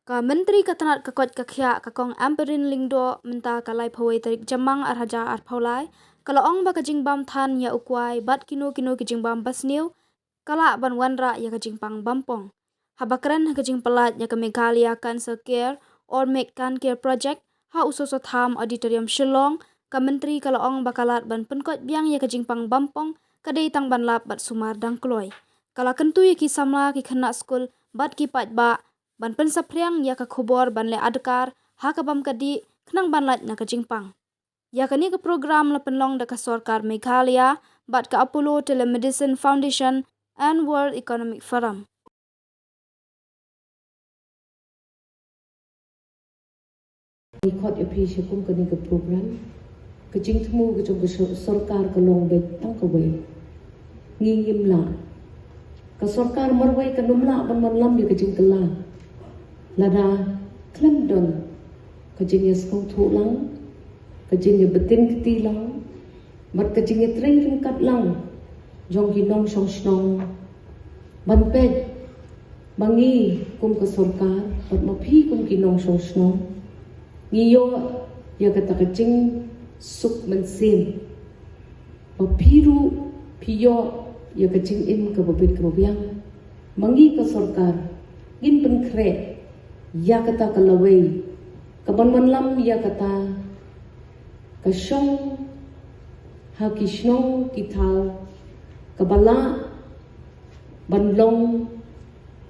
Ka menteri katanat kakot kakya kakong amperin lingdo menta kalai phawai tarik jamang arhaja arphaulai kalau ong ba kajingbam than ya ukwai bat kino kajingbam basniu kala ban wanra ya kajingpang bampong habakran kajing pelat ya ke Meghalaya Cancer Care or Make Can Care Project ha usoso tham auditorium Shillong ka menteri kalau ong bakalat ban penkot biang ya kajingpang bampong kadai tang ban lap bat sumar dang kloi kala kentu ya ki samla ki khana school bat ki pat ba ban pensapriang ya ka khobor ban le adkar ha ka bam kadi khnang ban lat na ka jingpang ya kani ka program la penlong da ka sarkar Meghalaya bat ka Apollo Telemedicine Foundation and World Economic Forum Ikot appreciate kum kani ka program ka jingtmu ka jong sarkar ka long be tang ka wei ngingim la ka sarkar marwai ka numla ban man lam ya ka jing kala lada klemdon ka jing yes kong thu lang ka jing ya betin kti lang mat ka jing ya treng kim kat lang jong ki nong song snong ban pet bangi kum ka sarkar pat ma phi kum ki nong song snong ngiyo ya kata ka jing suk man sim ma phiru phiyo ya ka jing im ka babit ka babyang mangi ka sarkar gin pen kre ya kata ka laway ka ban man lam ya kata ka shong ha ki shnong ki thal ka bala ban long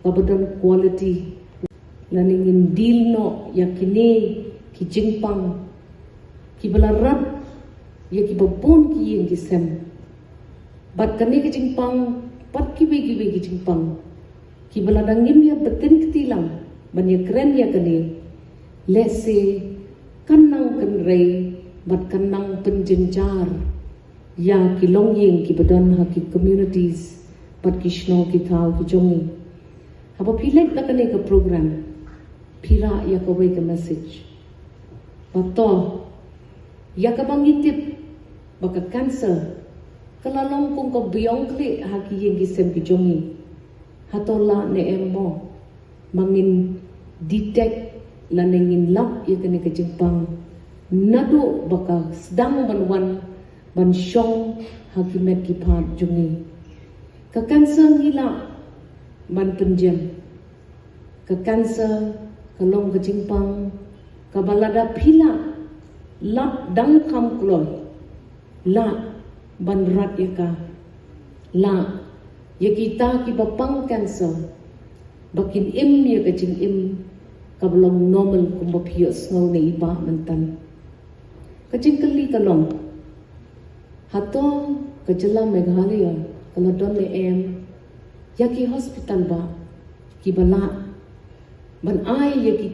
ka badan quality laning deal no ya kini ki jingpang ki balarat ya ki babon ki yin ki sem bat kani ki jingpang pat ki be ki jingpang ki baladangim ya betin ketilang ban ya keren ya kani lese kanang kanrei bat kanang penjenjar ya ki longying ki badan ha ki communities bat ki shno ki thau ki jongi haba pilek na kani ka program pira ya ka wei ka message pato ya ka bangitip baka cancer kalalong kung ka biyong kli ha ki yin ki sem ki jongi hatola ne emmo mangin detect lanengin lap ya kani ka jingpang nadu baka sedang banwan ban shong ha ki met ki pat jongi ka cancer ngila ban penjem ka cancer kalong ka jingpang ka balada phila lap dang kham kloi la ban rat ya ka la ya kita ki bapang cancer bakin im ya ka jing im ka belong normal kum baphiyo snow ne iba mentan ka jing kali kalong hato ka jala Meghalaya kala don le em ya ki hospital ba ki bala ban ai ya ki